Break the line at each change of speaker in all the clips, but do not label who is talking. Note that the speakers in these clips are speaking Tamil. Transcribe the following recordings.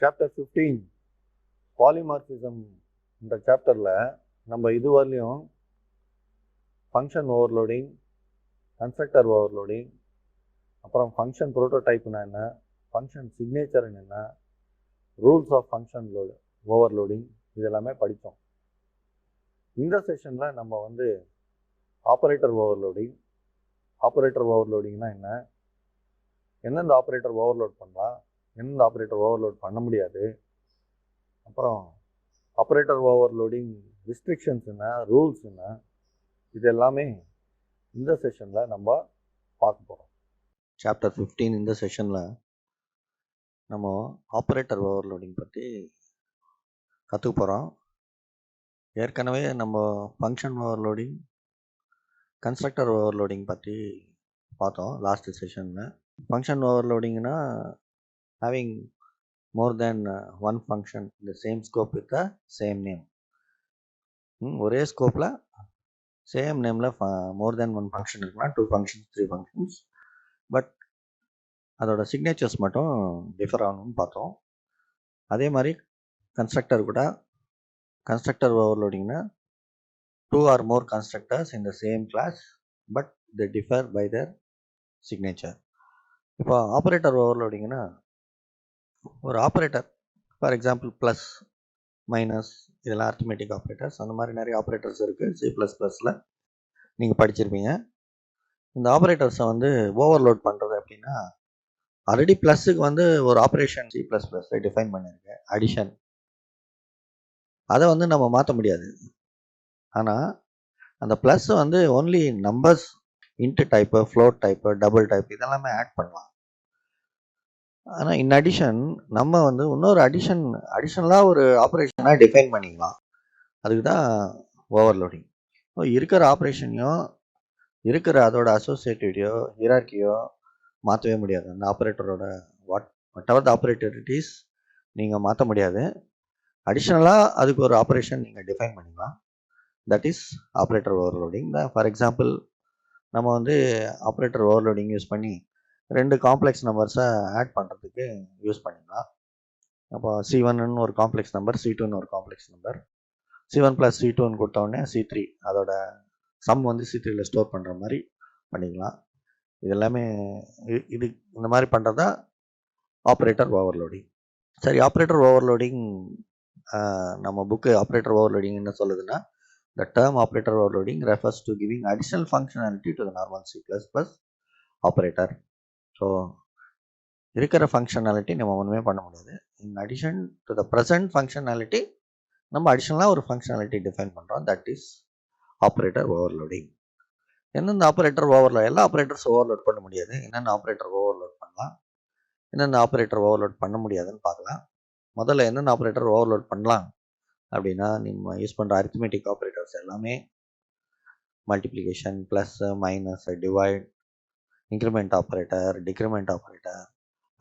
சாப்டர் 15 பாலிமார்பிசம் இந்த சாப்டரில் நம்ம இதுவரையிலையும் ஃபங்க்ஷன் ஓவர்லோடிங், கன்ஸ்ட்ரக்டர் ஓவர்லோடிங், அப்புறம் ஃபங்க்ஷன் ப்ரோட்டோடைப்னா என்ன, ஃபங்க்ஷன் சிக்னேச்சர்னு என்ன, ரூல்ஸ் ஆஃப் ஃபங்க்ஷன் ஓவர்லோடிங் இது எல்லாமே படித்தோம். இந்த செஷனில் நம்ம ஆப்ரேட்டர் ஓவர்லோடிங், ஆப்ரேட்டர் ஓவர்லோடிங்னா என்ன, எந்தெந்த ஆப்ரேட்டர் ஓவர்லோட் பண்ணலாம், எந்தெந்த ஆப்ரேட்டர் ஓவர்லோட் பண்ண முடியாது, அப்புறம் ஆப்ரேட்டர் ஓவர்லோடிங் ரிஸ்ட்ரிக்ஷன்ஸ் என்ன, ரூல்ஸ் என்ன, இது எல்லாமே இந்த செஷனில் நம்ம பார்க்க போகிறோம். சாப்டர் 15 இந்த செஷனில் நம்ம ஆப்ரேட்டர் ஓவர்லோடிங் பற்றி கற்றுக்க போகிறோம். ஏற்கனவே நம்ம ஃபங்க்ஷன் ஓவர்லோடிங், கன்ஸ்ட்ரக்டர் ஓவர்லோடிங் பற்றி பார்த்தோம் லாஸ்ட் செஷனில். ஃபங்க்ஷன் ஓவர்லோடிங்னா having more than one function in the same scope with the same name. ஒரே ஸ்கோப்பில் சேம் நேமில் மோர் தேன் ஒன் ஃபங்க்ஷன் இருக்குன்னா 2 functions 3 functions, பட் அதோட சிக்னேச்சர்ஸ் மட்டும் டிஃபர் ஆகணும்னு பார்த்தோம். அதே மாதிரி கன்ஸ்ட்ரக்டர் கூட constructor ஓவர்லோடிங்னா 2 or more constructors in the same class but they differ by their signature. இப்போ ஆப்ரேட்டர் ஓவர்லோடிங்னா ஒரு operator, for example plus, minus, இதெல்லாம் அரித்மெட்டிக் ஆப்ரேட்டர்ஸ், அந்த மாதிரி நிறைய ஆப்ரேட்டர்ஸ் இருக்குது C++ல் நீங்கள் படிச்சிருப்பீங்க. இந்த ஆப்ரேட்டர்ஸை ஓவர்லோட் பண்ணுறது அப்படின்னா, ஆல்ரெடி ப்ளஸ்ஸுக்கு ஒரு ஆப்ரேஷன் C++ல டிஃபைன் பண்ணியிருக்கு, அடிஷன். அதை நம்ம மாற்ற முடியாது. ஆனால் அந்த plus only numbers, int type, float type, double type இதெல்லாமே ஆட் பண்ணலாம். ஆனால் இன் அடிஷன் நம்ம இன்னொரு அடிஷனலாக ஒரு ஆப்ரேஷனாக டிஃபைன் பண்ணிக்கலாம். அதுக்கு தான் ஓவர்லோடிங். இருக்கிற ஆப்ரேஷனையும் இருக்கிற அதோட அசோசியேட்டிவையோ ஹியரார்கியோ மாற்றவே முடியாது. அந்த ஆப்ரேட்டரோட whatever the operator it is நீங்கள் மாற்ற முடியாது. அடிஷ்னலாக அதுக்கு ஒரு ஆப்ரேஷன் நீங்கள் டிஃபைன் பண்ணிக்கலாம். That is operator overloading. For example நம்ம ஆப்ரேட்டர் ஓவர்லோடிங் யூஸ் பண்ணி 2 காம்ப்ளெக்ஸ் நம்பர்ஸை ஆட் பண்ணுறதுக்கு யூஸ் பண்ணிக்கலாம். அப்போ C1ன்னு ஒரு காம்ப்ளெக்ஸ் நம்பர், C2ன்னு ஒரு காம்ப்ளெக்ஸ் நம்பர், C1 + C2ன்னு கொடுத்தோடனே C3 அதோட சம் C3ல ஸ்டோர் பண்ணுற மாதிரி பண்ணிக்கலாம். இது எல்லாமே இது இந்த மாதிரி பண்ணுறதா ஆப்ரேட்டர் ஓவர்லோடிங். சரி, ஆப்ரேட்டர் ஓவர்லோடிங் நம்ம புக்கு ஆப்ரேட்டர் ஓவர்லோடிங் என்ன சொல்லுதுன்னா, the term operator overloading refers to giving additional functionality to the normal C++ operator. So இருக்கிற ஃபங்க்ஷனாலிட்டி நம்ம ஒன்றுமே பண்ண முடியாது. In addition to the present functionality நம்ம அடிஷ்னலாக ஒரு ஃபங்க்ஷனாலிட்டி டிஃபைன் பண்ணுறோம். That is operator overloading. எந்தெந்த ஆப்ரேட்டர் ஓவர்லோட், எல்லா ஆப்ரேட்டர்ஸ் ஓவர்லோட் பண்ண முடியாது. என்னென்ன ஆப்ரேட்டர் ஓவர்லோட் பண்ணலாம், என்னென்ன ஆப்ரேட்டர் ஓவர்லோட் பண்ண முடியாதுன்னு பார்க்கலாம். முதல்ல என்னென்ன ஆப்ரேட்டர் ஓவர்லோட் பண்ணலாம் அப்படின்னா, நம்ம யூஸ் பண்ணுற அரித்மெட்டிக் ஆப்ரேட்டர்ஸ் எல்லாமே multiplication, plus, minus, divide, increment operator, decrement operator,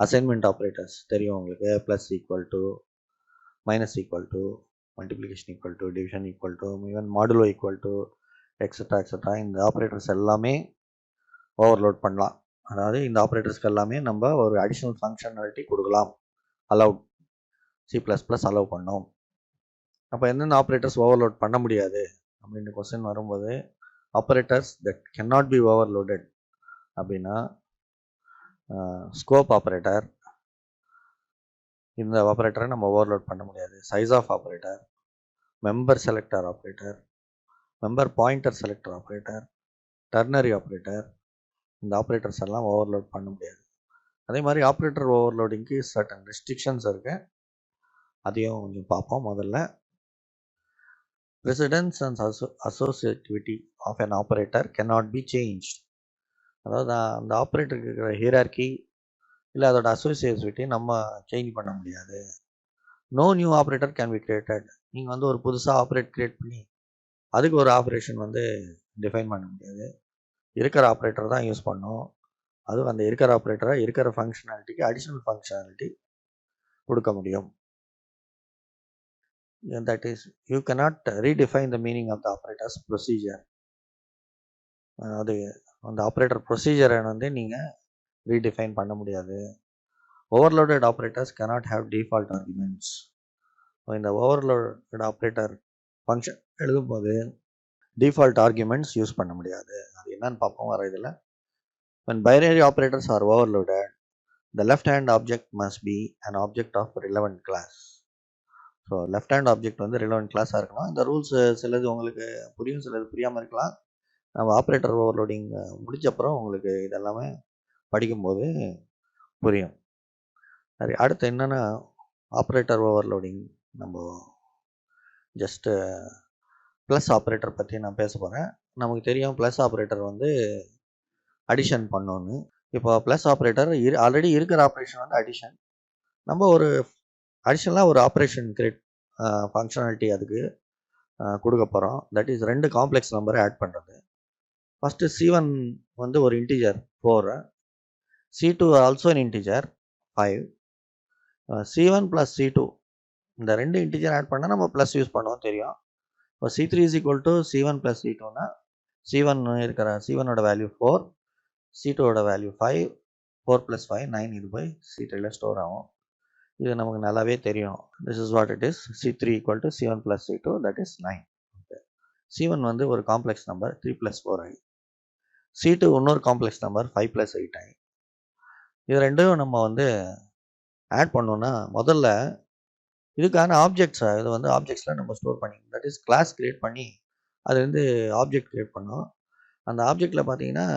assignment operators தெரியும் உங்களுக்கு. Plus equal to, minus equal to, multiplication equal to, division equal to, even modulo equal to, extra extra. இந்த ஆப்ரேட்டர்ஸ் எல்லாமே ஓவர்லோட் பண்ணலாம். அதாவது இந்த ஆப்ரேட்டர்ஸ்க்கு எல்லாமே நம்ம ஒரு அடிஷ்னல் ஃபங்க்ஷனாலிட்டி கொடுக்கலாம். அலவுட், C++ அலோவ் பண்ணோம். அப்போ என்னென்ன ஆப்ரேட்டர்ஸ் ஓவர்லோட் பண்ண முடியாது அப்படின்னு கொஸ்டின் வரும்போது, operators that cannot be overloaded அப்படின்னா ஸ்கோப் ஆப்ரேட்டர், இந்த ஆப்ரேட்டரை நம்ம ஓவர்லோட் பண்ண முடியாது. Size of operator, member selector operator, member pointer selector operator, ternary operator, இந்த ஆப்ரேட்டர்ஸ் எல்லாம் ஓவர்லோட் பண்ண முடியாது. அதே மாதிரி ஆப்ரேட்டர் ஓவர்லோடிங்க்கு சர்டன் ரெஸ்ட்ரிக்ஷன்ஸ் இருக்கு, அதையும் கொஞ்சம் பார்ப்போம். முதல்ல precedence and associativity of an operator cannot be changed. அதாவது அந்த ஆப்ரேட்டருக்கு இருக்கிற ஹியரார்கி இல்லை அதோட அசோசியேட்டிவிட்டி நம்ம சேஞ்ச் பண்ண முடியாது. No new operator can be created. நீங்கள் ஒரு புதுசாக ஆப்ரேட் கிரியேட் பண்ணி அதுக்கு ஒரு ஆப்ரேஷன் டிஃபைன் பண்ண முடியாது. இருக்கிற ஆப்ரேட்டர் தான் யூஸ் பண்ணோம். அதுவும் அந்த இருக்கிற ஆப்ரேட்டரை இருக்கிற ஃபங்க்ஷனாலிட்டிக்கு அடிஷ்னல் ஃபங்க்ஷனாலிட்டி கொடுக்க முடியும். That is, you cannot redefine the meaning of the operator's procedure. அது அந்த ஆப்ரேட்டர் ப்ரொசீஜரை நீங்கள் ரீடிஃபைன் பண்ண முடியாது. overloaded operators cannot have default arguments. So இந்த overloaded operator function எழுதும்போது default arguments யூஸ் பண்ண முடியாது. அது என்னன்னு பார்ப்போம் வர இதில். When binary operators are overloaded, the left hand object must be an object of relevant class. So left hand object வந்து ரிலவெண்ட் கிளாஸாக இருக்கணும். இந்த ரூல்ஸ் சிலது உங்களுக்கு புரியும், சிலது புரியாமல் இருக்கலாம். நம்ம ஆப்ரேட்டர் ஓவர்லோடிங் முடிச்சப்பறம் உங்களுக்கு இதெல்லாமே படிக்கும்போது புரியும். சரி, அடுத்து என்னென்னா ஆப்ரேட்டர் ஓவர்லோடிங் நம்ம ஜஸ்ட்டு ப்ளஸ் ஆப்ரேட்டர் பற்றி நான் பேச போகிறேன். நமக்கு தெரியும் ப்ளஸ் ஆப்ரேட்டர் வந்து அடிஷன் பண்ணோன்னு. இப்போ ப்ளஸ் ஆப்ரேட்டர் ஆல்ரெடி இருக்கிற ஆப்ரேஷன் வந்து அடிஷன். நம்ம ஒரு அடிஷனலாக ஒரு ஆப்ரேஷன் கிரியேட் ஃபங்க்ஷனாலிட்டி அதுக்கு கொடுக்க போகிறோம். தட் இஸ் 2 காம்ப்ளெக்ஸ் நம்பரை ஆட் பண்ணுறது. ஃபஸ்ட்டு C1 வந்து ஒரு integer 4, C2 also an integer 5, C1 + C2 இந்த 2 இன்டிஜர் ஆட் பண்ணால் நம்ம ப்ளஸ் யூஸ் பண்ணுவோம் தெரியும். இப்போ C3 = C1 + C2னா C1 இருக்கிற C1ஓட வேல்யூ 4, C2ஓட வேல்யூ 5, 4 + 5 9 இது போய் C3ல ஸ்டோர் ஆகும். இது நமக்கு நல்லாவே தெரியும். This is what it is. C3 = C1 + C2 that is 9. C1 வந்து ஒரு காம்ப்ளெக்ஸ் நம்பர் 3 + 4i. C2 இன்னொரு காம்ப்ளெக்ஸ் நம்பர் 5 + 8i. இது ரெண்டும் நம்ம வந்து ஆட் பண்ணோன்னா முதல்ல இதுக்கான ஆப்ஜெக்ட்ஸை இது வந்து ஆப்ஜெக்ட்ஸில் நம்ம ஸ்டோர் பண்ணி தட் இஸ் கிளாஸ் க்ரியேட் பண்ணி அதுலேருந்து ஆப்ஜெக்ட் க்ரியேட் பண்ணோம். அந்த ஆப்ஜெக்டில் பார்த்தீங்கன்னா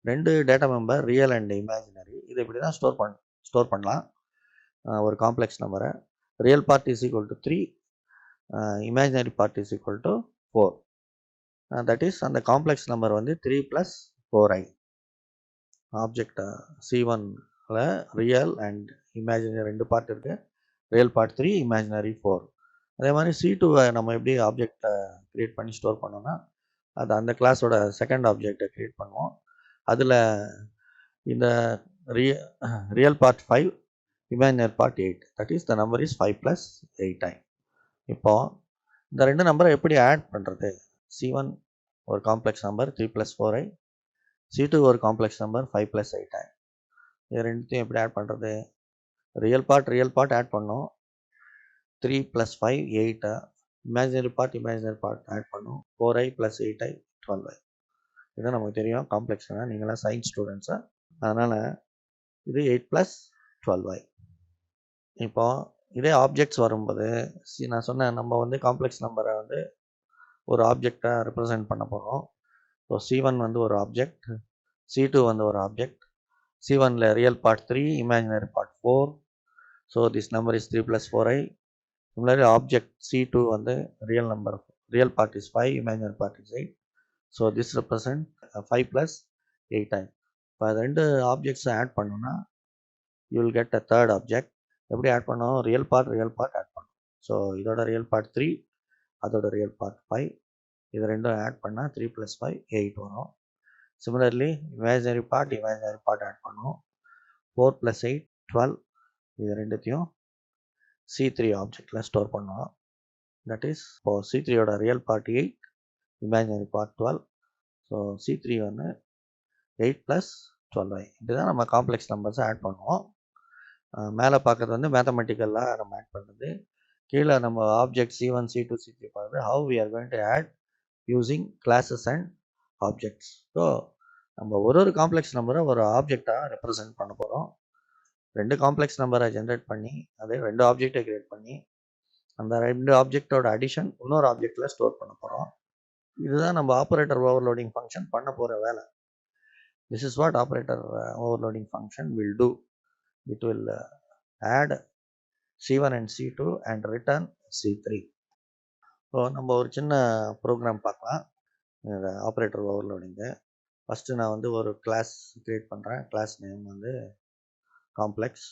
2 data member real and imaginary. இது இப்படி தான் ஸ்டோர் பண்ணலாம். ஒரு காம்ப்ளெக்ஸ் நம்பரை real part is equal to 3, imaginary part is equal to 4. That is அந்த காம்ப்ளெக்ஸ் நம்பர் வந்து 3 + 4i. ஆப்ஜெக்ட் C1ல ரியல் அண்ட் இமேஜினரி 2 பார்ட் இருக்குது. Real part 3, imaginary 4. அதே மாதிரி C2வை நம்ம எப்படி ஆப்ஜெக்டை க்ரியேட் பண்ணி ஸ்டோர் பண்ணோன்னா அது அந்த கிளாஸோட செகண்ட் ஆப்ஜெக்டை க்ரியேட் பண்ணுவோம். அதில் இந்த real part 5, imaginary part 8. That is the number is 5 + 8i. இப்போ இந்த 2 நம்பரை எப்படி ஆட் பண்ணுறது? C1 ஒரு காம்ப்ளெக்ஸ் நம்பர் 3 + 4i, C2 ஒரு காம்ப்ளெக்ஸ் நம்பர் 5 + 8i. இது ரெண்டுத்தையும் எப்படி ஆட் பண்ணுறது? ரியல் பார்ட் ஆட் பண்ணோம். 3 + 5 8. இமேஜினரி பார்ட் ஆட் பண்ணோம். 4i + 8i 12i. இதுதான் நமக்கு தெரியும் காம்ப்ளெக்ஸ்னா. நீங்களாம் சயின்ஸ் ஸ்டூடெண்ட்ஸாக, அதனால் இது 8 + 12i. இப்போ இதே ஆப்ஜெக்ட்ஸ் வரும்போது நான் சொன்னேன் நம்ம வந்து காம்ப்ளெக்ஸ் நம்பரை வந்து ஒரு ஆப்ஜெக்டை ரெப்ரசன்ட் பண்ண போகிறோம். ஸோ C1 வந்து ஒரு ஆப்ஜெக்ட், C2 வந்து ஒரு ஆப்ஜெக்ட். C1ல real part 3, imaginary part 4. So this number is 3 + 4i. Similarly object C2 வந்து real part is 5, imaginary part is 8. So this represent 5 + 8i. இப்போ 2 ஆப்ஜெக்ட்ஸை ஆட் பண்ணோன்னா you will get a third object. எப்படி ஆட் பண்ணோம்? ரியல் பார்ட் ஆட் பண்ணோம். ஸோ இதோட ரியல் பார்ட் 3, அதோட ரியல் பார்ட் 5. இது ரெண்டும் ஆட் பண்ணால் 3 + 5 8 வரும். சிமிலர்லி இமேஜினரி பார்ட் ஆட் பண்ணோம். 4 + 8 12. இது ரெண்டுத்தையும் C3 ஆப்ஜெக்டில் ஸ்டோர் பண்ணோம். தட் இஸ் இப்போ C3யோட real part 8, imaginary part 12. So C3 வந்து 8 + 12i. இதுதான் நம்ம காம்ப்ளெக்ஸ் நம்பர்ஸை ஆட் பண்ணுவோம். மேலே பார்க்குறது வந்து மேத்தமெட்டிக்கலாக நம்ம ஆட் பண்ணுறது. கீழே நம்ம ஆப்ஜெக்ட் C1, C2, C3 பார்க்குறது how we are going to add using classes and objects. So நம்ம ஒரு காம்ப்ளெக்ஸ் நம்பரை ஒரு ஆப்ஜெக்டாக ரெப்ரசன்ட் பண்ண போகிறோம். 2 காம்ப்ளெக்ஸ் நம்பரை ஜென்ரேட் பண்ணி அதே 2 ஆப்ஜெக்டை க்ரியேட் பண்ணி அந்த 2 ஆப்ஜெக்டோட அடிஷன் இன்னொரு ஆப்ஜெக்டில் ஸ்டோர் பண்ண போகிறோம். இதுதான் நம்ம ஆப்ரேட்டர் ஓவர்லோடிங் ஃபங்க்ஷன் பண்ண போகிற வேலை. This is what operator overloading function will do. It will add C1 and C2 and return C3. So நம்ம ஒரு சின்ன ப்ரோக்ராம் பார்க்கலாம். இந்த ஆப்ரேட்டர் ஓவர்லோடிங்கு ஃபஸ்ட்டு நான் வந்து ஒரு கிளாஸ் க்ரியேட் பண்ணுறேன். கிளாஸ் நேம் வந்து காம்ப்ளெக்ஸ்.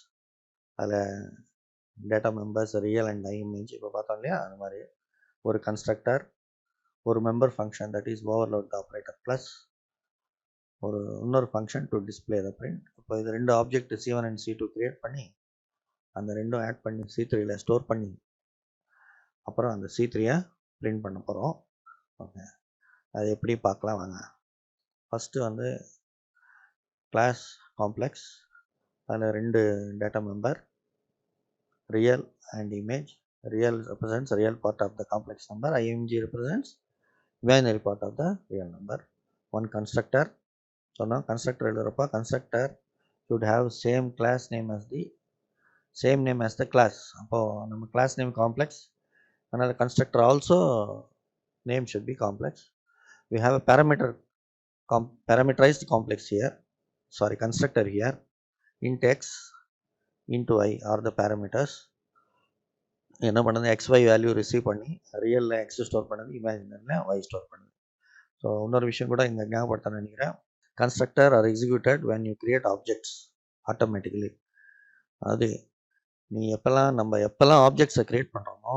அதில் data members real and image இப்போ பார்த்தோம் இல்லையா, அது மாதிரி ஒரு கன்ஸ்ட்ரக்டர், ஒரு member function that is overload operator plus ஒரு இன்னொரு function to display the print. இப்போ இது 2 object C1 and C2 create பண்ணி அந்த 2ம் ஆட் பண்ணி C3ல ஸ்டோர் பண்ணி அப்புறம் அந்த C3யை பிரிண்ட் பண்ண போகிறோம். ஓகே, அது எப்படி பார்க்கலாம் வாங்க. ஃபஸ்ட்டு வந்து கிளாஸ் காம்ப்ளெக்ஸ், அதில் 2 data member, real and image. Real represents real part of the complex number. IMG represents imaginary part of the real number. One constructor. So now constructor எழுதுறப்ப constructor should have same class name as the class. அப்போ நம்ம class name complex, another constructor also name should be complex. We have a parameterized complex here, constructor here. Int x into I are the parameters. என்ன பண்ணுது, xy வேல்யூ ரிசீவ் பண்ணி ரியலில் எக்ஸ் ஸ்டோர் பண்ணுது, இமேஜினரியில் ஒய் ஸ்டோர் பண்ணுது. ஸோ இன்னொரு விஷயம் கூட இங்கே ஞாபகப்படுத்த நினைக்கிறேன். Constructor are executed when you create objects automatically. அது நம்ம எப்போல்லாம் ஆப்ஜெக்ட்ஸை க்ரியேட் பண்ணுறோமோ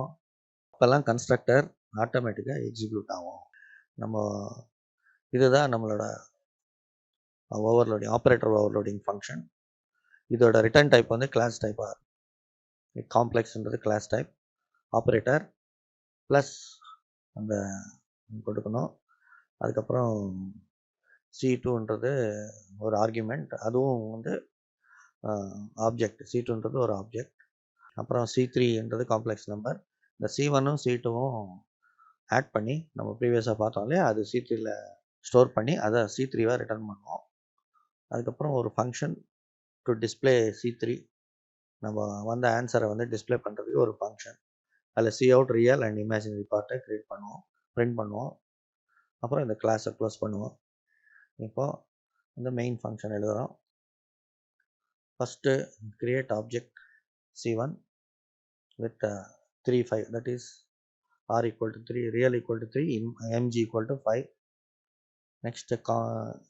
அப்போல்லாம் கன்ஸ்ட்ரக்டர் ஆட்டோமேட்டிக்காக எக்ஸிக்யூட் ஆகும். நம்ம இதுதான் நம்மளோட ஓவர்லோடிங், ஆப்ரேட்டர் ஓவர்லோடிங் ஃபங்க்ஷன். இதோட ரிட்டர்ன் டைப் வந்து கிளாஸ் டைப்பாக, காம்ப்ளெக்ஸ்ன்றது கிளாஸ் டைப். ஆப்ரேட்டர் ப்ளஸ் அந்த கொடுக்கணும். அதுக்கப்புறம் C2ன்றது ஒரு ஆர்குமெண்ட், அதுவும் வந்து ஆப்ஜெக்ட். C2ன்றது ஒரு ஆப்ஜெக்ட். அப்புறம் C3ன்றது காம்ப்ளெக்ஸ் நம்பர். இந்த C1ம் C2வும் ஆட் பண்ணி நம்ம ப்ரீவியஸாக பார்த்தோம் இல்லையா, அது C3யில் ஸ்டோர் பண்ணி அதை C3வாக ரிட்டர்ன் பண்ணுவோம். அதுக்கப்புறம் ஒரு ஃபங்க்ஷன் டு டிஸ்பிளே C3, நம்ம வந்த ஆன்சரை வந்து டிஸ்பிளே பண்ணுறதுக்கு ஒரு ஃபங்க்ஷன். அதில் Cout ரியல் அண்ட் இமேஜினரி பார்ட்டை க்ரியேட் பண்ணுவோம், பிரிண்ட் பண்ணுவோம். அப்புறம் இந்த கிளாஸை க்ளோஸ் பண்ணுவோம். இப்போது இந்த மெயின் ஃபங்க்ஷன் எழுதுகிறோம். First create object C1 with 3, 5, that is r equal to 3, real equal to 3, mg equal to 5. Next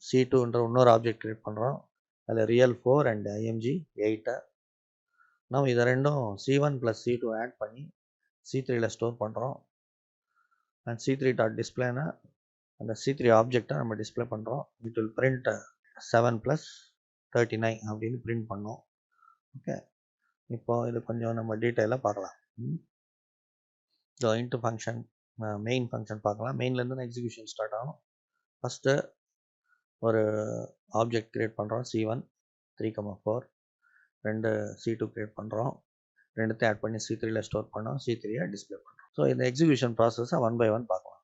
C2ன்ற இன்னொரு ஆப்ஜெக்ட் க்ரியேட் பண்ணுறோம். அதில் ரியல் 4 அண்ட் img 8. நம்ம இதை ரெண்டும் C1 + C2 ஆட் பண்ணி C3யில் ஸ்டோர் பண்ணுறோம். அண்ட் C3 டாட் டிஸ்பிளேனா அந்த C3 ஆப்ஜெக்டை நம்ம டிஸ்பிளே பண்ணுறோம். இட் வில் பிரிண்ட் 7 + 39 அப்படின்னு பிரிண்ட் பண்ணோம். ஓகே, இப்போ இது கொஞ்சம் நம்ம டீட்டெயிலாக பார்க்கலாம். So into function, main function பார்க்கலாம். மெயின்லேருந்து தான் எக்ஸிக்யூஷன் ஸ்டார்ட் ஆகும். ஃபஸ்ட்டு ஒரு ஆப்ஜெக்ட் க்ரியேட் பண்ணுறோம் C1 3,4. 2 C2 க்ரியேட் பண்ணுறோம். ரெண்டுத்தையும் ஆட் பண்ணி C3யில் ஸ்டோர் பண்ணோம். C3யை டிஸ்பிளே பண்ணுறோம். ஸோ இந்த எக்ஸிக்யூஷன் ப்ராசஸை 1 by 1 பார்க்கலாம்.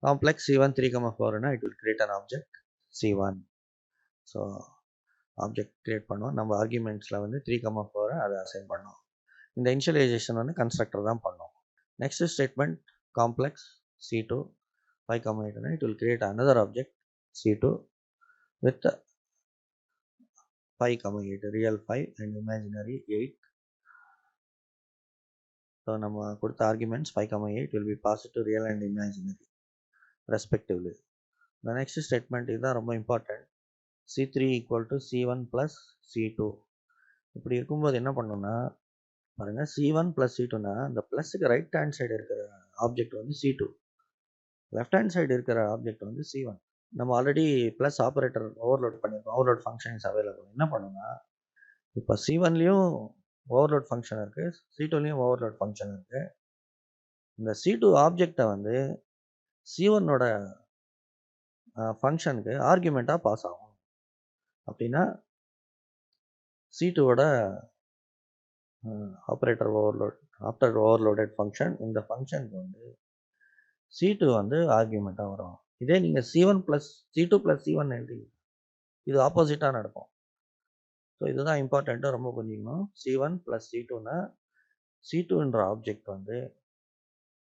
காம்ப்ளெக்ஸ் C1 3,4னா it will create an object C1. So object create பண்ணுவோம். நம்ம ஆர்குமெண்ட்ஸில் வந்து 3,4 அதை அசைன் பண்ணோம். இந்த இனிஷியலைசேஷன் வந்து கன்ஸ்ட்ரக்டர் தான் பண்ணோம். நெக்ஸ்ட் ஸ்டேட்மெண்ட் காம்ப்ளெக்ஸ் C2 5,8னா it will create another object C2 with 5,8, real 5 and imaginary 8. So நம்ம கொடுத்த arguments 5,8 will be passed to real and imaginary respectively. The next statement இதுதான் ரொம்ப important. C3 equal to C1 plus C2. இப்படி இருக்கும்போது என்ன பண்ணணும்னா பாருங்கள், C1 plus C2னா இந்த ப்ளஸுக்கு ரைட் ஹேண்ட் சைடு இருக்கிற ஆப்ஜெக்ட் வந்து C2, லெஃப்ட் ஹேண்ட் சைடு இருக்கிற ஆப்ஜெக்ட் வந்து C1. நம்ம ஆல்ரெடி ப்ளஸ் ஆப்ரேட்டர் ஓவர்லோட் பண்ணியிருக்கோம். Overload function is available. என்ன பண்ணணும்னா இப்போ C1லேயும் ஓவர்லோட் ஃபங்க்ஷன் இருக்குது, C2லேயும் ஓவர்லோட் ஃபங்க்ஷன் இருக்குது. இந்த C2 ஆப்ஜெக்டை வந்து C1ஓட ஃபங்க்ஷனுக்கு ஆர்குமெண்ட்டாக பாஸ் ஆகும். அப்படின்னா C2ஓட ஆப்ரேட்டர் ஓவர்லோடட் ஃபங்க்ஷன், இந்த ஃபங்க்ஷனுக்கு வந்து C2 வந்து ஆர்குமெண்ட்டாக வரும். இதே நீங்கள் C1 + C2 + C1 எழுதி இது ஆப்போசிட்டாக நடக்கும். ஸோ இதுதான் இம்பார்ட்டண்ட்டாக ரொம்ப புரிஞ்சுக்கணும். C1 + C2னா C2ன்ற ஆப்ஜெக்ட் வந்து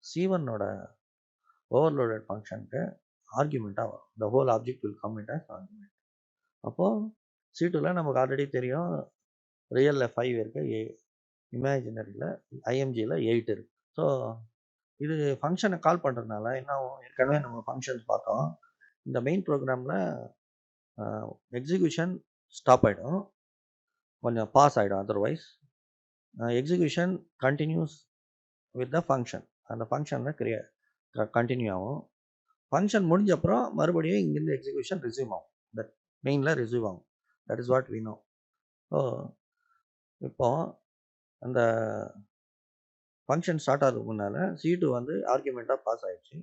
C1ஓட ஓவர்லோடட் ஃபங்க்ஷனுக்கு ஆர்குமெண்ட்டாக வரும். the whole object will come in as argument. அப்போது C2ல நமக்கு ஆல்ரெடி தெரியும், ரியலில் 5 இருக்குது, இமேஜினரியில் IMGயில் 8 இருக்குது. ஸோ இது ஃபங்க்ஷனை கால் பண்ணுறதுனால என்ன ஆகும், ஏற்கனவே நம்ம ஃபங்க்ஷன்ஸ் பார்த்தோம். இந்த மெயின் ப்ரோக்ராமில் எக்ஸிக்யூஷன் ஸ்டாப் ஆகிடும், கொஞ்சம் பாஸ் ஆகிடும். Otherwise execution continues with the function. அந்த ஃபங்க்ஷனில் கண்டினியூ ஆகும். ஃபங்க்ஷன் முடிஞ்ச அப்புறம் மறுபடியும் இங்கேருந்து எக்ஸிக்யூஷன் ரிசீவ் ஆகும், தட் மெயினில் ரிசீவ் ஆகும். That is what we know. So இப்போ அந்த ஃபங்க்ஷன் ஸ்டார்ட் ஆகிறதுக்கு முன்னால் C2 வந்து ஆர்குமெண்ட்டாக பாஸ் ஆகிடுச்சு.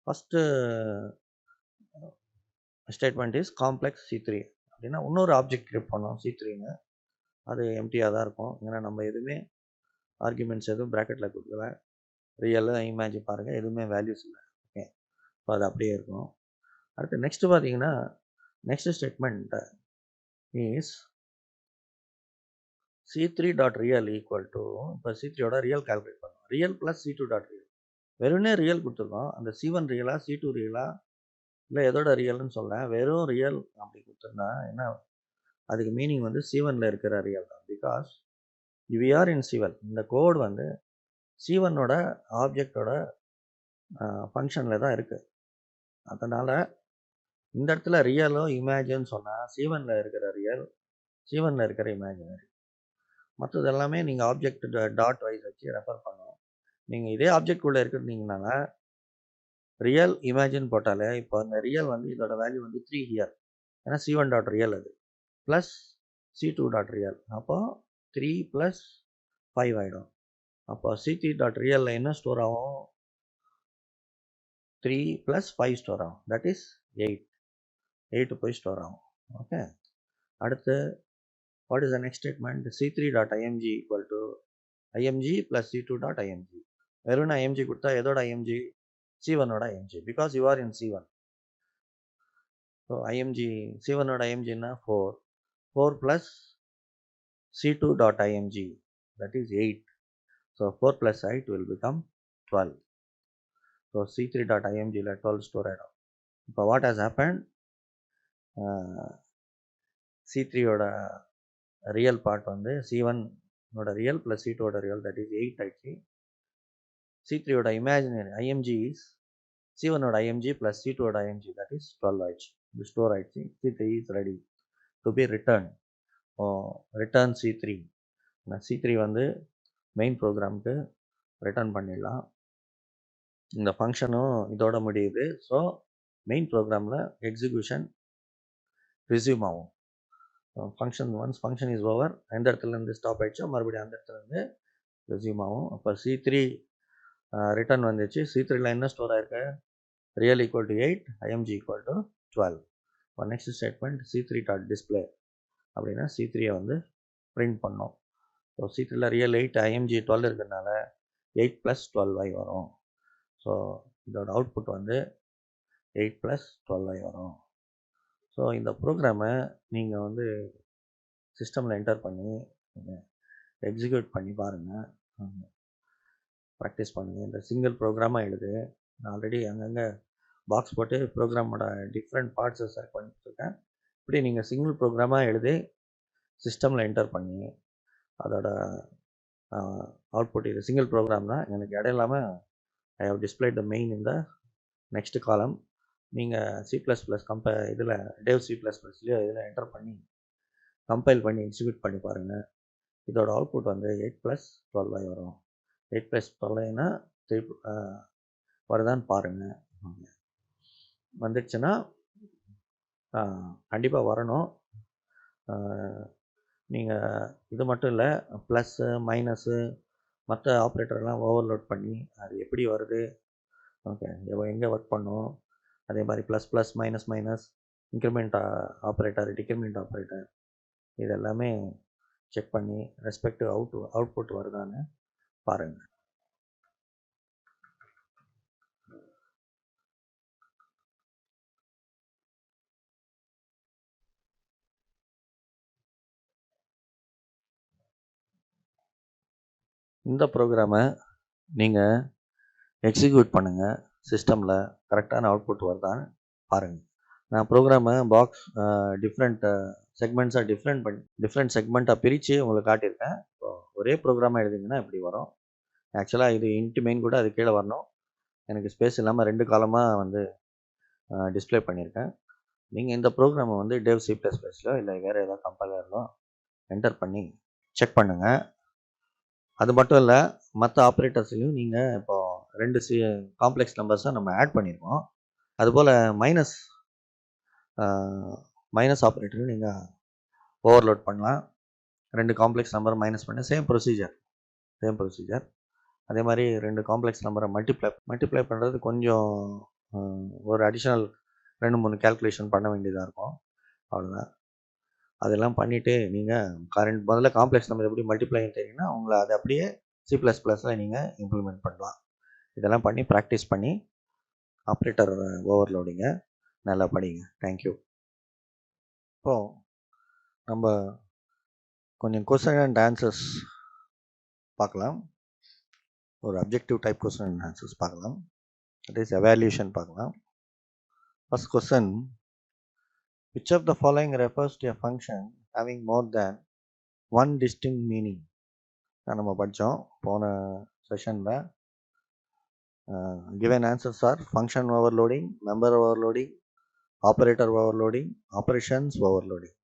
First statement is complex C3. அப்படின்னா இன்னொரு ஆப்ஜெக்ட் க்ரியேட் பண்ணோம் C3ன்னு.
அது எம்டியாக தான் இருக்கும். ஏன்னா நம்ம எதுவுமே ஆர்குமெண்ட்ஸ் எதுவும் ப்ராக்கெட்டில் கொடுக்கல. ரியல் இமேஜின் பாருங்கள், எதுவுமே வேல்யூஸ் இல்லை. ஓகே, ஸோ அது அப்படியே இருக்கும். அடுத்து நெக்ஸ்ட்டு பார்த்தீங்கன்னா, next statement is C3.real equal to, இப்போ C3யோட ரியல் கால்குலேட் பண்ணணும். Real plus C2.real. வெறும்னே ரியல் கொடுத்துருக்கோம். அந்த C1 ரியலா C2 ரியலா இல்லை எதோட ரியல்னு சொல்ல, வெறும் ரியல் அப்படி கொடுத்துருந்தா என்ன, அதுக்கு மீனிங் வந்து C1ல இருக்கிற ரியல் தான். Because we are in C1. இந்த கோடு வந்து C1ஓட ஆப்ஜெக்டோட ஃபங்க்ஷனில் தான் இருக்குது. அதனால் இந்த இடத்துல ரியலோ இமேஜின்னு சொன்னால் C1ல இருக்கிற ரியல், C1ல இருக்கிற இமேஜினரி. மற்றது எல்லாமே நீங்கள் ஆப்ஜெக்ட் டாட் வைஸ் வச்சு ரெஃபர் பண்ணணும். நீங்கள் இதே ஆப்ஜெக்ட் உள்ளே இருக்கிறீங்கனால ரியல் இமேஜின் போட்டாலே, இப்போ அந்த ரியல் வந்து இதோட வேல்யூ வந்து 3 ஹியர், ஏன்னா C1 டாட் ரியல் அது ப்ளஸ் C2 டாட் ரியல், அப்போ 3 + 5 ஆகிடும். அப்போ C3 டாட் ரியலில் என்ன ஸ்டோர் ஆகும், 3 + 5 ஸ்டோர் ஆகும். தட் இஸ் 8 போய் ஸ்டோர் ஆகும். ஓகே, அடுத்து what is the next statement, C3.img equal to img + C2.img. வெறும் img கொடுத்தா எதோட img, C1ஓட img, because you are in C1. So img C1ஓட imgனா 4 + C2.img, that is 8. So 4 + 8 will become 12. So C3.imgல 12 ஸ்டோர் ஆகிடும். இப்போ வாட் ஹஸ் ஹேப்பன், C3யோட ரியல் பார்ட் வந்து C1ஓட ரியல் ப்ளஸ் C2ஓட ரியல், தட் இஸ் 8 ஆயிடுச்சு. C3யோட இமேஜினரி img இஸ் C1ஓட img ப்ளஸ் C2ஓட img, தட் இஸ் 12 ஆயிடுச்சு. இது ஸ்டோர் ஆயிடுச்சு. C3 is ready to be return. Return C3. C3 வந்து மெயின் ப்ரோக்ராமுக்கு ரிட்டர்ன் பண்ணிடலாம். இந்த ஃபங்க்ஷனும் இதோட முடியுது. ஸோ மெயின் ப்ரோக்ராமில் எக்ஸிக்யூஷன் ரிசியூம் ஆகும். Function once function is over, எந்த இடத்துலேருந்து ஸ்டாப் ஆகிடுச்சோ மறுபடியும் அந்த இடத்துலேருந்து ரிசியூம் ஆகும். அப்போ C3 ரிட்டர்ன் வந்துச்சு. C3ல என்ன ஸ்டோர் ஆயிருக்கு, real equal to 8, img equal to 12. இப்போ நெக்ஸ்ட் ஸ்டேட்மெண்ட் C3.display அப்படின்னா C3யை வந்து பிரிண்ட் பண்ணோம். ஸோ C3ல ரியல் 8, img 12 இருக்கிறதுனால 8 + 12 வரும். ஸோ இதோட அவுட்புட் வந்து 8 + 12 வரும். ஸோ இந்த ப்ரோக்ராமை நீங்கள் வந்து சிஸ்டமில் என்டர் பண்ணி எக்ஸிக்யூட் பண்ணி பாருங்கள், ப்ராக்டிஸ் பண்ணுங்கள். இந்த சிங்கிள் ப்ரோக்ராமாக எழுது. நான் ஆல்ரெடி அங்கங்கே பாக்ஸ் போட்டு ப்ரோக்ராமோட டிஃப்ரெண்ட் பார்ட்ஸை செலக்ட் பண்ணி கொடுத்துருக்கேன். இப்படி நீங்கள் சிங்கிள் ப்ரோக்ராமாக எழுதி சிஸ்டமில் என்டர் பண்ணி அதோட அவுட்புட், இது சிங்கிள் ப்ரோக்ராம் தான், எனக்கு இடம் இல்லாமல் I have displayed the main இந்த நெக்ஸ்ட் காலம். நீங்கள் C++ இதில் டேவ் C++லையோ இதில் என்டர் பண்ணி கம்பைல் பண்ணி எக்ஸிக்யூட் பண்ணி பாருங்கள். இதோட அவுட்புட் வந்து 8 + 12 வரும். 8 + 12னா 3 வருதான்னு பாருங்கள். வந்துடுச்சுன்னா கண்டிப்பாக வரணும். நீங்கள் இது மட்டும் இல்லை, ப்ளஸ்ஸு மைனஸு மற்ற ஆப்ரேட்டர்லாம் ஓவர்லோட் பண்ணி அது எப்படி வருது, ஓகே எங்கே ஒர்க் பண்ணும், அதே மாதிரி ++, -, இன்க்ரிமெண்ட் ஆப்ரேட்டர், டிக்ரிமெண்ட் ஆப்ரேட்டர், இது எல்லாமே செக் பண்ணி ரெஸ்பெக்டிவ் அவுட்புட் வருதான்னு பாருங்கள். இந்த ப்ரோக்ராமை நீங்கள் எக்ஸிக்யூட் பண்ணுங்கள். சிஸ்டமில் கரெக்டான அவுட்புட் வருதான்னு பாருங்கள். நான் ப்ரோக்ராமை பாக்ஸ் டிஃப்ரெண்ட் செக்மெண்ட்ஸாக டிஃப்ரெண்ட் செக்மெண்ட்டாக பிரித்து உங்களுக்கு காட்டியிருக்கேன். ஸோ ஒரே ப்ரோக்ராமாக எழுதிங்கன்னா இப்படி வரும். ஆக்சுவலாக இது இன்ட்டு மெயின் கூட அது கீழே வரணும். எனக்கு ஸ்பேஸ் இல்லாமல் 2 காலமாக வந்து டிஸ்பிளே பண்ணியிருக்கேன். நீங்கள் இந்த ப்ரோக்ராமை வந்து டேவ் C++லோ இல்லை வேறு ஏதாவது கம்பைலர்லோ என்டர் பண்ணி செக் பண்ணுங்கள். அது மட்டும் இல்லை, மற்ற ஆப்ரேட்டர்ஸ்லையும் நீங்கள் இப்போது 2 காம்ப்ளெக்ஸ் நம்பர்ஸாக நம்ம ஆட் பண்ணியிருக்கோம். அதுபோல் மைனஸ் ஆப்ரேட்டரும் நீங்கள் ஓவர்லோட் பண்ணலாம். 2 காம்ப்ளெக்ஸ் நம்பரை மைனஸ் பண்ண சேம் ப்ரொசீஜர். அதே மாதிரி 2 காம்ப்ளெக்ஸ் நம்பரை மல்டிப்ளை பண்ணுறது கொஞ்சம் ஒரு அடிஷ்னல் 2-3 கேல்குலேஷன் பண்ண வேண்டியதாக இருக்கும். அவ்வளோதான். அதெல்லாம் பண்ணிவிட்டு நீங்கள் கரண்ட் முதல்ல காம்ப்ளெக்ஸ் நம்பர் எப்படி மல்டிப்ளைன்னு தெரியும்னா உங்களை அதை அப்படியே C++ல நீங்கள் இம்ப்ளிமெண்ட் பண்ணலாம். இதெல்லாம் பண்ணி ப்ராக்டிஸ் பண்ணி ஆப்ரேட்டர் ஓவர்லோடிங்க நல்லா படிங்க. தேங்க்யூ. இப்போது நம்ம கொஞ்சம் கொஸ்டின் அண்ட் ஆன்சர்ஸ் பார்க்கலாம். ஒரு objective type question and answers பார்க்கலாம். தட் இஸ் எவால்யூஷன் பார்க்கலாம். First question, which of the following refers to a function having more than one distinct meaning? நம்ம படித்தோம் போன செஷனில். given answers are function overloading, member overloading, operator overloading, operations overloading.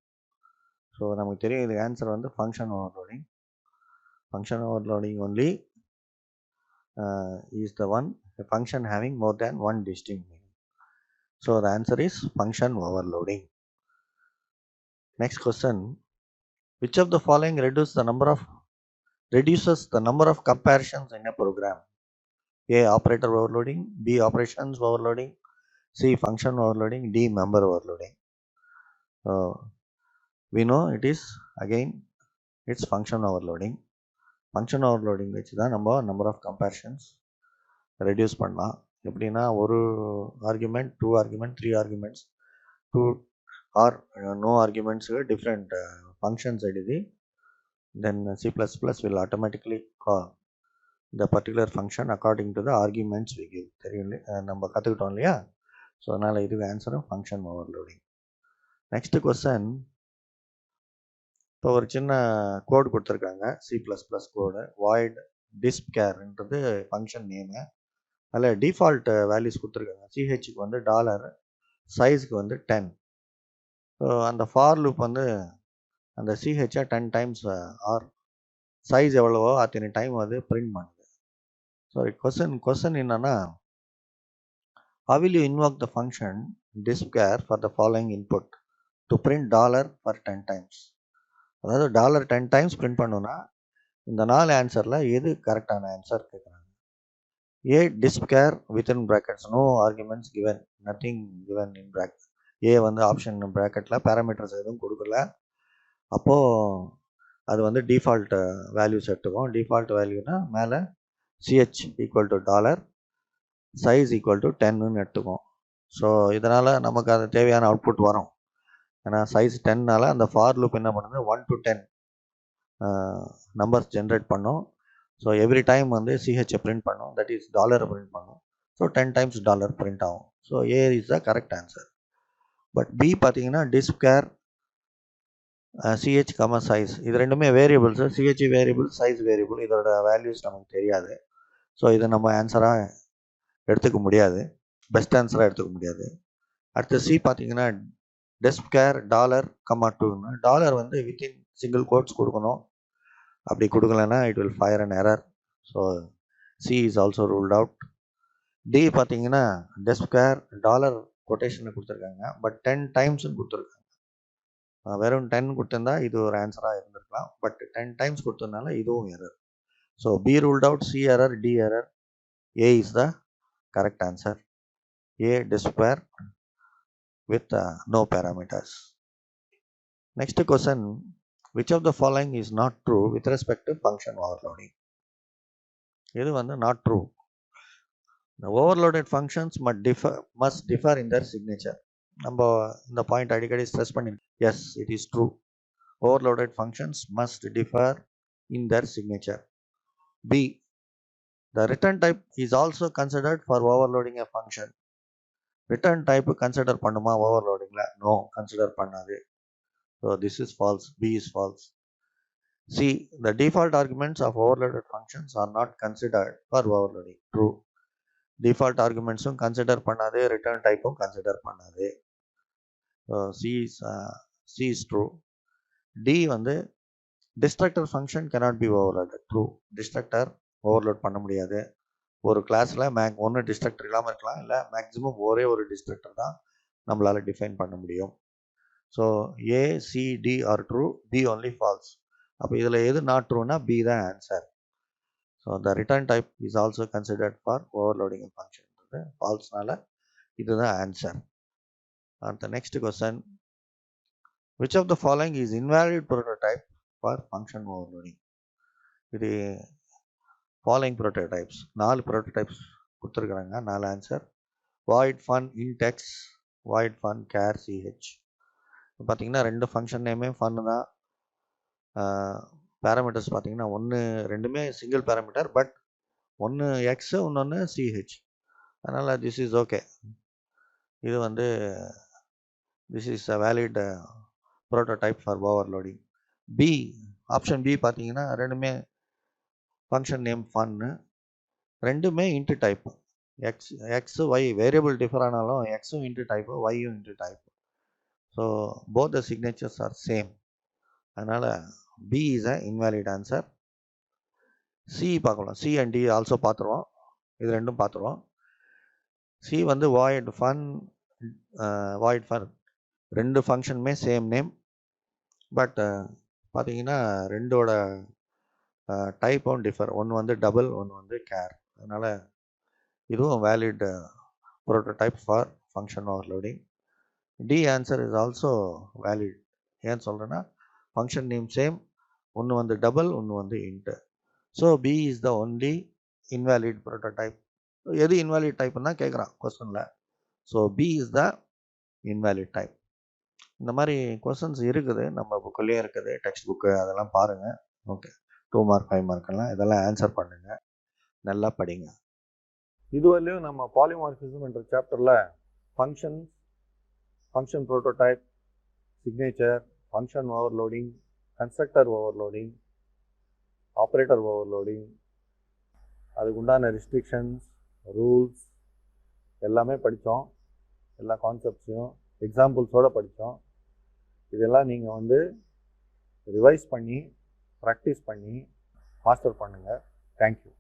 So நமக்கு தெரியும் இது ஆன்சர் வந்து function overloading. Function overloading only is the one a function having more than one distinct meaning. So the answer is function overloading. Next question, which of the following reduces the number of comparisons in a program? A, operator overloading, B, operations overloading, C, function overloading, D, member overloading. We know it is again it's function overloading. Function overloading வச்சு தான் நம்ம number of comparisons reduce பண்ணலாம். எப்படின்னா ஒரு argument, 2 argument, 3 arguments, 2 or no ஆர்குமெண்ட்ஸுக்கு டிஃப்ரெண்ட் ஃபங்க்ஷன்ஸ் எழுதி then C++ will automatically call the particular function according to the arguments we give. தெரியும் நம்ம கற்றுக்கிட்டோம் இல்லையா? ஸோ அதனால் இதுக்கு ஆன்சரும் ஃபங்க்ஷன் ஓவர்லோடிங். நெக்ஸ்ட் கொஸ்டின், இப்போ ஒரு சின்ன கோடு கொடுத்துருக்காங்க C++ கோடு, வாய்ட் dispchar-ன்றது ஃபங்க்ஷன் நேமு. அதில் டிஃபால்ட் வேல்யூஸ் கொடுத்துருக்காங்க. சிஹெச்சுக்கு வந்து $, சைஸுக்கு வந்து 10. ஸோ அந்த ஃபார் லூப் வந்து அந்த சிஹெச்சை 10 டைம்ஸ் ஆர் சைஸ் எவ்வளவோ அத்தனை டைம் அது பிரிண்ட் பண்ணுது. ஸோ கொஸ்டின் என்னன்னா, how will you invoke the function dispchar for the following input to print $, for 10 times? அதாவது $10 டைம்ஸ் பிரிண்ட் பண்ணோன்னா இந்த 4 ஆன்சரில் எது கரெக்டான ஆன்சர் கேட்குறாங்க. A, dispchar within brackets, no arguments given, nothing given in bracket. A வந்து ஆப்ஷன் ப்ராக்கெட்டில் பேராமீட்டர்ஸ் எதுவும் கொடுக்கல. அப்போது அது வந்து டிஃபால்ட் வேல்யூஸ் எடுத்துக்கும். டிஃபால்ட் வேல்யூனா மேலே CH equal to $, size equal to 10ன்னு எடுத்துக்கும். ஸோ இதனால் நமக்கு அது தேவையான அவுட்புட் வரும். ஏன்னா சைஸ் 10னால அந்த ஃபார் லூப் என்ன பண்ணுது, 1 to 10 நம்பர்ஸ் ஜென்ரேட் பண்ணும். ஸோ எவ்ரி டைம் வந்து சிஹெச்சை பிரிண்ட் பண்ணும், தட் இஸ் டாலரை பிரிண்ட் பண்ணும். ஸோ 10 டைம்ஸ் $, பிரிண்ட் ஆகும். So A is the correct answer. But B பார்த்தீங்கன்னா டிஸ்ப்கேர் சிஹெச் கம சைஸ், இது ரெண்டுமே variables. CH variable, size variable, இதோட வேல்யூஸ் நமக்கு தெரியாது. ஸோ இதை நம்ம ஆன்சராக எடுத்துக்க முடியாது, பெஸ்ட் ஆன்சராக எடுத்துக்க முடியாது. அடுத்து சி பார்த்தீங்கன்னா டிஸ்ப்கேர் $2ன்னு, டாலர் வந்து வித்தின் சிங்கிள் கோட்ஸ் கொடுக்கணும். அப்படி கொடுக்கலன்னா it will fire an error. So C is also ruled out. D பார்த்தீங்கன்னா டிஸ்ப்கேர் $, கொட்டேஷனில் கொடுத்துருக்காங்க, பட் 10 டைம்ஸ்ன்னு கொடுத்துருக்காங்க. வெறும் 10 கொடுத்துருந்தா இது ஒரு ஆன்சராக இருந்திருக்கலாம், பட் 10 டைம்ஸ் கொடுத்ததுனால இதுவும் error. So B ruled out, C error, D error, A is the correct answer. A dispchar with no parameters. Next question, which of the following is not true with respect to function overloading? இது வந்து not true. The overloaded functions must differ in their signature. நம்ம இந்த பாயிண்ட் அடிக்கடி ஸ்ட்ரெஸ் பண்ணி, yes it is true. Overloaded functions must differ in their signature. B, the return type is also considered for overloading a function. Return type consider பண்ணுமா ஓவர்லோடிங்கில்? நோ, கன்சிடர் பண்ணாது. So this is false. B is false. C, the default arguments of overloaded functions are not considered for overloading. True. Default ஆர்குமெண்ட்ஸும் கன்சிடர் பண்ணாது, ரிட்டர்ன் டைப்பும் கன்சிடர் பண்ணாது. C is true. டி வந்து destructor function cannot be overloaded. True. Destructor overload பண்ண முடியாது. ஒரு கிளாஸில் ஒன்று டிஸ்ட்ரக்டர் இல்லாமல் இருக்கலாம், இல்லை மேக்ஸிமம் ஒரே ஒரு டிஸ்ட்ரக்டர் தான் நம்மளால் டிஃபைன் பண்ண முடியும். So A, C, D are true, B only false. அப்போ இதில் எது நாட் ட்ரூனா பி தான் answer. So the return type is also considered for overloading ஃபங்க்ஷன்றது ஃபால்ஸ்னால இதுதான் ஆன்சர். அடுத்த next question, which of the following is invalid prototype for function overloading? இது following prototypes 4 prototypes கொடுத்துருக்குறாங்க. 4 answer. void fun intex, void fun char ch. பார்த்தீங்கன்னா 2 ஃபங்க்ஷன் நேமே ஃபன் தான். பேராமீட்டர்ஸ் பார்த்தீங்கன்னா ரெண்டுமே சிங்கிள் பேராமீட்டர், பட் ஒன்று எக்ஸ் இன்னொன்று சிஹெச். அதனால் திஸ் இஸ் ஓகே. இது வந்து this is a valid prototype for overloading. B option B பார்த்தீங்கன்னா ரெண்டுமே ஃபங்க்ஷன் நேம் ஃபன்னு, ரெண்டுமே int type. X Y variable differ ஆனாலும் எக்ஸும் இன்ட்டு டைப்பு, ஒய்யும் int type. So both the signatures are same. அதனால் B is a invalid answer. C பார்க்கலாம். சி அண்ட் டி ஆல்சோ பார்த்துருவோம். இது ரெண்டும் பார்த்துருவோம். சி வந்து வாய்ட் ஃபன், வாய்ட் ஃபன் ரெண்டு ஃபங்க்ஷனுமே சேம் நேம், பட் பார்த்தீங்கன்னா ரெண்டோட டைப்பும் டிஃபர். ஒன்று வந்து டபுள், ஒன்று வந்து கேர். அதனால் இதுவும் valid prototype for function overloading. D answer is also valid. ஏன்னு சொல்கிறேன்னா ஃபங்க்ஷன் நேம் சேம், ஒன்று வந்து டபுள், ஒன்று வந்து int. So B is the only invalid prototype. எது இன்வேலிட் டைப்னா கேட்குறான் கொஸ்டினில். So B is the invalid type. இந்த மாதிரி கொஸ்டின்ஸ் இருக்குது, நம்ம புக்குள்ளேயே இருக்குது, டெக்ஸ்ட் புக்கு, அதெல்லாம் பாருங்கள். ஓகே, 2 மார்க் 5 மார்க்கெல்லாம் இதெல்லாம் ஆன்சர் பண்ணுங்கள், நல்லா படிங்க.
இதுவரையிலும் நம்ம பாலிமார்ஃபிசம் என்ற சாப்டரில் function prototype, signature, function overloading, constructor overloading, operator overloading, அதுக்கு உண்டான ரெஸ்ட்ரிக்ஷன்ஸ், ரூல்ஸ் எல்லாமே படித்தோம். எல்லா கான்செப்ட்ஸையும் எக்ஸாம்பிள்ஸோடு படித்தோம். இதெல்லாம் நீங்கள் வந்து ரிவைஸ் பண்ணி ப்ராக்டிஸ் பண்ணி மாஸ்டர் பண்ணுங்கள். தேங்க்யூ.